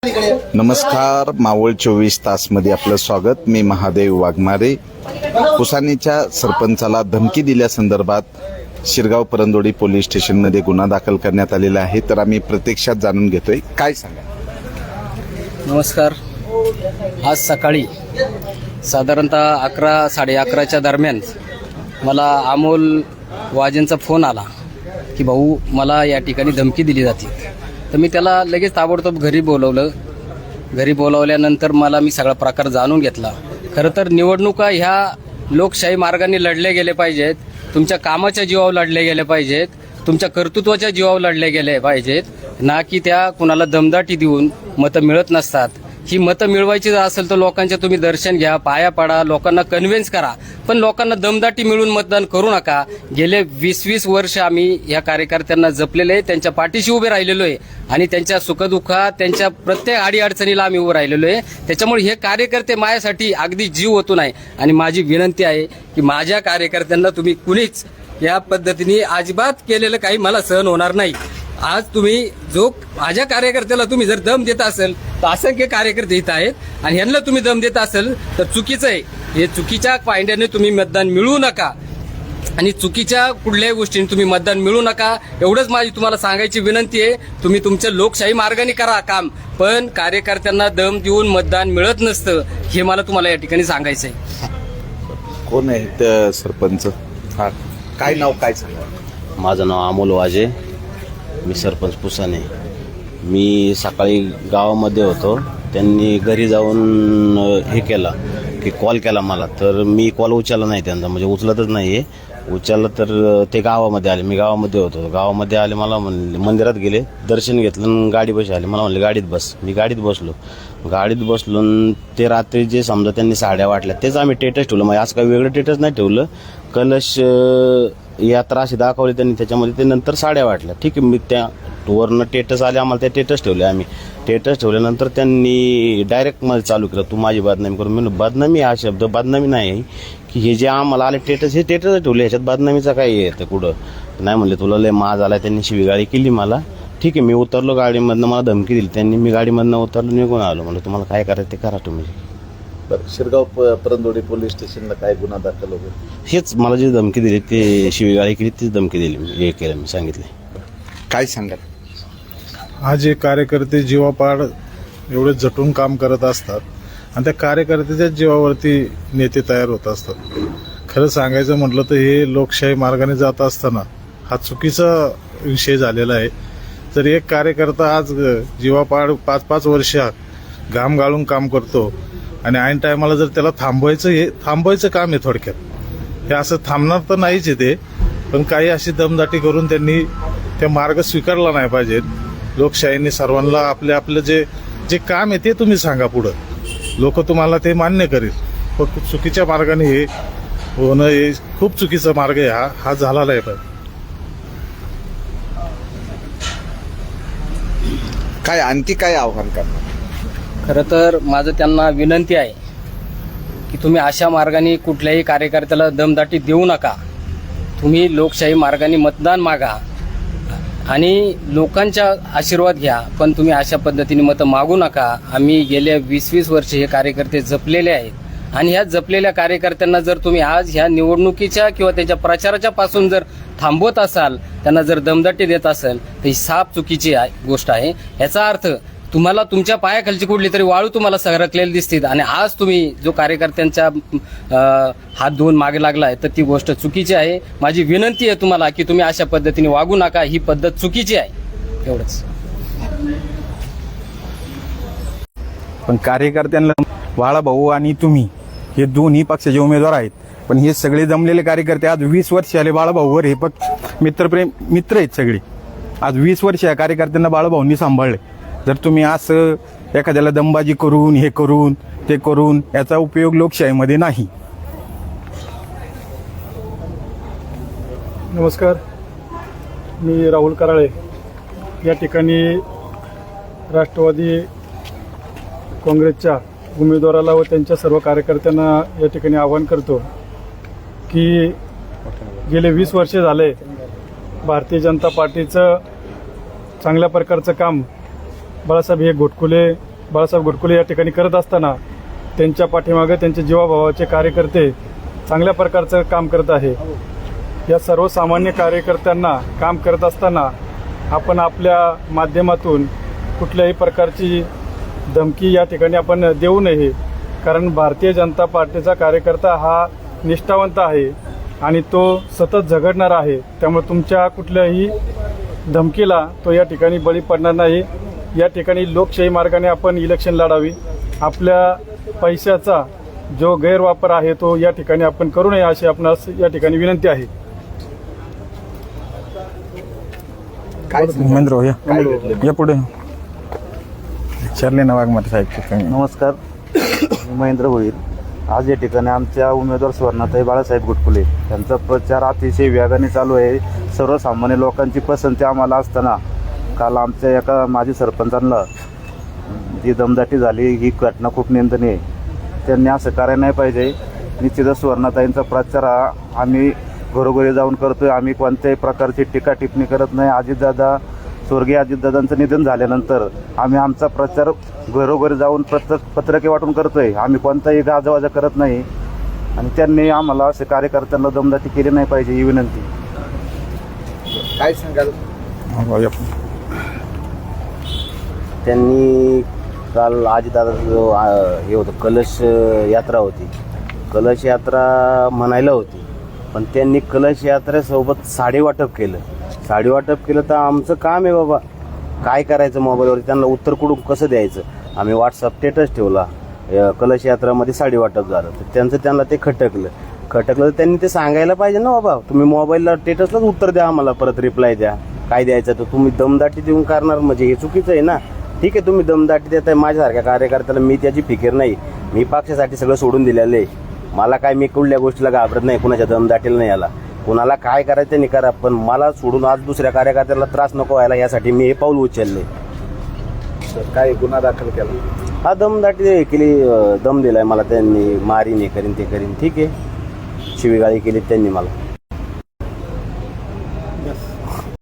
नमस्कार, मावळ 24 तासमध्ये आपलं स्वागत. मी महादेव वाघमारे. पुसानीच्या सरपंचाला धमकी दिल्यासंदर्भात शिरगाव परंदोडी पोलीस स्टेशनमध्ये गुन्हा दाखल करण्यात आलेला आहे. तर आम्ही प्रत्यक्षात जाणून घेतोय, काय सांगा. नमस्कार. आज सकाळी साधारणतः 11-11:30च्या दरम्यान मला अमोल वाजेंचा फोन आला की भाऊ मला या ठिकाणी धमकी दिली जाते. तर मी त्याला लगेच ताबडतोब घरी बोलवलं. घरी बोलावल्यानंतर मी सगळा प्रकार जाणून घेतला. खरं तर निवडणुका ह्या लोकशाही मार्गाने लढले गेले पाहिजेत, तुमच्या कामाच्या जीवावर लढले गेले पाहिजेत, तुमच्या कर्तृत्वाच्या जीवावर लढले गेले पाहिजेत, ना की त्या कुणाला दमदाटी देऊन मतं मिळत नसतात. ही मतं मिळवायची जर असेल तर लोकांच्या तुम्ही दर्शन घ्या, पाया पडा, लोकांना कन्व्हिन्स करा, पण लोकांना दमदाटी मिळून मतदान करू नका. गेले 20-20 वर्ष आम्ही या कार्यकर्त्यांना जपलेले आहे, त्यांच्या पाठीशी उभे राहिलेलो आहे आणि त्यांच्या सुखदुःखात, त्यांच्या प्रत्येक अडीअडचणीला आम्ही उभं राहिलेलो आहे. त्याच्यामुळे हे कार्यकर्ते माझ्यासाठी अगदी जीव ओतून आहे आणि माझी विनंती आहे की माझ्या कार्यकर्त्यांना तुम्ही कुणीच या पद्धतीने अजिबात केलेलं काही मला सहन होणार नाही. आज तुम्ही जो माझ्या कार्यकर्त्याला तुम्ही जर दम देत असेल तर असंख्य कार्यकर्ते इथं आहेत आणि ह्यांना तुम्ही दम देत असेल तर चुकीचं आहे. हे चुकीच्या पायंड्याने तुम्ही मतदान मिळवू नका आणि चुकीच्या कुठल्याही गोष्टीने तुम्ही मतदान मिळवू नका. एवढंच माझी तुम्हाला सांगायची विनंती आहे. तुम्ही तुमच्या लोकशाही मार्गाने करा काम, पण कार्यकर्त्यांना दम देऊन मतदान मिळत नसतं, हे मला तुम्हाला या ठिकाणी सांगायचं आहे. कोण आहे सरपंच? हा, काय नाव, काय सांगा. माझं नाव अमोल वाजे, मी सरपंच पुसाने. मी सकाळी गावामध्ये होतो, त्यांनी घरी जाऊन हे केला की कॉल केला मला, तर मी कॉल उचलला नाही त्यांचा, म्हणजे उचलतच नाही आहे. उचललं तर ते गावामध्ये आले, मी गावामध्ये होतो. गावामध्ये आले, मला म्हणले मंदिरात गेले, दर्शन घेतलं आणि गाडी बशी आले. मला म्हणले गाडीत बस. मी गाडीत बसलो. ते रात्री जे समजा त्यांनी साड्या वाटल्या तेच आम्ही टेटस ठेवलं. म्हणजे असं काही वेगळं टेटस नाही ठेवलं. कलश यात्रा अशी दाखवली त्यांनी, त्याच्यामध्ये ते नंतर साड्या वाटल्या. ठीक आहे, मी त्या वरनं टेटस आले, आम्हाला त्या टेटस ठेवले. आम्ही टेटस ठेवल्यानंतर त्यांनी डायरेक्ट मला चालू केलं, तू माझी बदनामी करून. मी बदनामी हा शब्द बदनामी नाही की हे जे आम्हाला आले टेटस, हे टेटस ठेवले, ह्याच्यात बदनामीचा काही येतं कुठं नाही. म्हणले तुला लय माज आला. त्यांनी शिवीगाळी केली मला. ठीक आहे, मी उतरलो गाडीमधनं, मला धमकी दिली त्यांनी. मी गाडीमधनं उतरलो, निघून आलो. म्हणलं तुम्हाला काय करायचं ते करा तुम्ही. बरं, शिरगाव परंदोडी पोलीस स्टेशनला काय गुन्हा दाखल होतो? हेच मला जी धमकी दिली, ते शिवीगाळी केली, तीच धमकी दिली. हे केलं, मी सांगितले. काय सांगा. आज हे कार्यकर्ते जीवापाड एवढे झटून काम करत असतात आणि त्या कार्यकर्त्याच्या जीवावरती नेते तयार होत असतात. खरं सांगायचं म्हटलं तर हे लोकशाही मार्गाने जात असताना हा चुकीचा विषय झालेला आहे. जर एक कार्यकर्ता आज जीवापाड 5-5 वर्ष घाम गाळून काम करतो आणि ऐन टायमाला जर त्याला थांबवायचं काम आहे. थोडक्यात हे असं थांबणार तर नाहीच आहे ते, पण काही अशी दमदाटी करून त्यांनी ते मार्ग स्वीकारला नाही पाहिजे. लोकशाहीने सर्वांना आपलं जे काम आहे ते तुम्ही सांगा पुढं, लोक तुम्हाला ते मान्य करेल. पण चुकीच्या मार्गाने हे होणं हे खूप चुकीचा मार्ग आहे. हा झाला नाही पाहिजे. काय आणखी काय आव्हान करणार? खरं तर माझं त्यांना विनंती आहे की तुम्ही अशा मार्गाने कुठल्याही कार्यकर्त्याला दमदाटी देऊ नका. तुम्ही लोकशाही मार्गाने मतदान मागा आणि लोकांचा आशीर्वाद घ्या, पण तुम्ही अशा पद्धतीने मतं मागू नका. आम्ही गेल्या 20-20 वर्ष हे कार्यकर्ते जपलेले आहेत आणि ह्या जपलेल्या कार्यकर्त्यांना जर तुम्ही आज ह्या निवडणुकीच्या किंवा त्यांच्या प्रचाराच्या पासून जर थांबवत असाल, त्यांना जर दमदाटी देत असाल, तर ही साफ चुकीची गोष्ट आहे. याचा अर्थ तुम्हाला तुमच्या पायाखालची कुठली तरी वाळू तुम्हाला सरकलेली दिसते आणि आज तुम्ही जो कार्यकर्त्यांच्या हात धुवून मागे लागला आहे तर ती गोष्ट चुकीची आहे. माझी विनंती आहे तुम्हाला की तुम्ही अशा पद्धतीने वागू नका. ही पद्धत चुकीची आहे. एवढंच. पण कार्यकर्त्यांना वाळा भाऊ आणि तुम्ही हे दोन्ही पक्षाचे उमेदवार आहेत, पण हे सगळे जमलेले कार्यकर्ते आज 20 वर्ष आले बाळाभाऊवर. हे पक्ष मित्र आहेत सगळे. आज 20 वर्ष या कार्यकर्त्यांना बाळाभाऊंनी सांभाळले. जर तुम्ही असं एखाद्याला दमबाजी करून हे करून ते करून याचा उपयोग लोकशाहीमध्ये नाही. नमस्कार, मी राहुल कराळे. या ठिकाणी राष्ट्रवादी काँग्रेसच्या उमेदवाराला व त्यांच्या सर्व कार्यकर्त्यांना या ठिकाणी आवाहन करतो की गेले 20 वर्षे झाले भारतीय जनता पार्टीचं चांगल्या प्रकारचं काम बाळासाहेब हे घोटकुले बाळासाहेब घोटकुले या ठिकाणी करत असताना त्यांच्या पाठीमागे त्यांचे जीवाभावाचे कार्यकर्ते चांगल्या प्रकारचं काम करत आहे. या सर्वसामान्य कार्यकर्त्यांना काम करत असताना आपण आपल्या माध्यमातून कुठल्याही प्रकारची धमकी या ठिकाणी आपण देऊ नये. कारण भारतीय जनता पार्टीचा कार्यकर्ता हा निष्ठावंत आहे आणि तो सतत झगडणारा आहे. त्यामुळे तुमच्या कुठल्याही धमकीला तो या ठिकाणी बळी पडणार नाही. या ठिकाणी लोकशाही मार्गाने आपण इलेक्शन लढावी. आपल्या पैशाचा जो गैरवापर आहे तो या ठिकाणी आपण करू नये अशी आपणास या ठिकाणी विनंती आहे. महेंद्र या पुढे विचारले ना वाघमारे साहेब. नमस्कार, मी महेंद्र होईल. आज या ठिकाणी आमच्या उमेदवार सुवर्णाताई बाळासाहेब घोटकुले यांचा प्रचार अतिशय वेगाने चालू आहे. सर्वसामान्य लोकांची पसंती आम्हाला असताना काल आमच्या एका माजी सरपंचांना जी दमदाटी झाली ही घटना खूप निंदनीय आहे. त्यांनी असं करायला नाही पाहिजे. निश्चितच सुवर्णाताईंचा प्रचार हा आम्ही घरोघरी जाऊन करतोय. आम्ही कोणत्याही प्रकारची टीका टिप्पणी करत नाही. अजितदादा स्वर्गीय अजितदादांचं निधन झाल्यानंतर आम्ही आमचा प्रचार घरोघरी जाऊन पत्रके वाटून करतोय. आम्ही कोणताही गाजावाजा करत नाही आणि त्यांनी आम्हाला असे कार्यकर्त्यांना दमदाटी केली नाही पाहिजे ही विनंती. काय सांगाल? त्यांनी काल अजितदादाचं जो हे होतं कलश यात्रा होती, कलश यात्रा म्हणायला होती, पण त्यांनी कलश यात्रेसोबत साडी वाटप केलं. साडी वाटप केलं तर आमचं काम आहे बाबा, काय करायचं मोबाईलवर त्यांना उत्तर कुठून कसं द्यायचं. आम्ही व्हॉट्सअप स्टेटस ठेवला, कलश यात्रामध्ये साडी वाटप झालं तर त्यांना ते खटकलं तर त्यांनी ते सांगायला पाहिजे ना बाबा, तुम्ही मोबाईलला स्टेटसलाच उत्तर द्या, आम्हाला परत रिप्लाय द्या, काय द्यायचं. तर तुम्ही दमदाटी देऊन करणार म्हणजे हे चुकीचं आहे ना. ठीक आहे, तुम्ही दमदाटी देताय माझ्यासारख्या कार्यकर्त्याला, मी त्याची फिकीर नाही. मी पक्षासाठी सगळं सोडून दिलेलं आहे. मला काय, मी कुठल्या गोष्टीला घाबरत नाही, कुणाच्या दमदाटीला नाही याला. कुणाला काय करायचं त्यांनी करा, पण मला सोडून आज दुसऱ्या कार्यकर्त्याला त्रास नको व्हायला यासाठी मी हे पाऊल उचलले. काय गुन्हा दाखल केला? हा दमदाटी केली, दम दिलाय मला त्यांनी, मारीन हे करीन ते करीन. ठीक आहे, शिवीगाळी केली त्यांनी मला.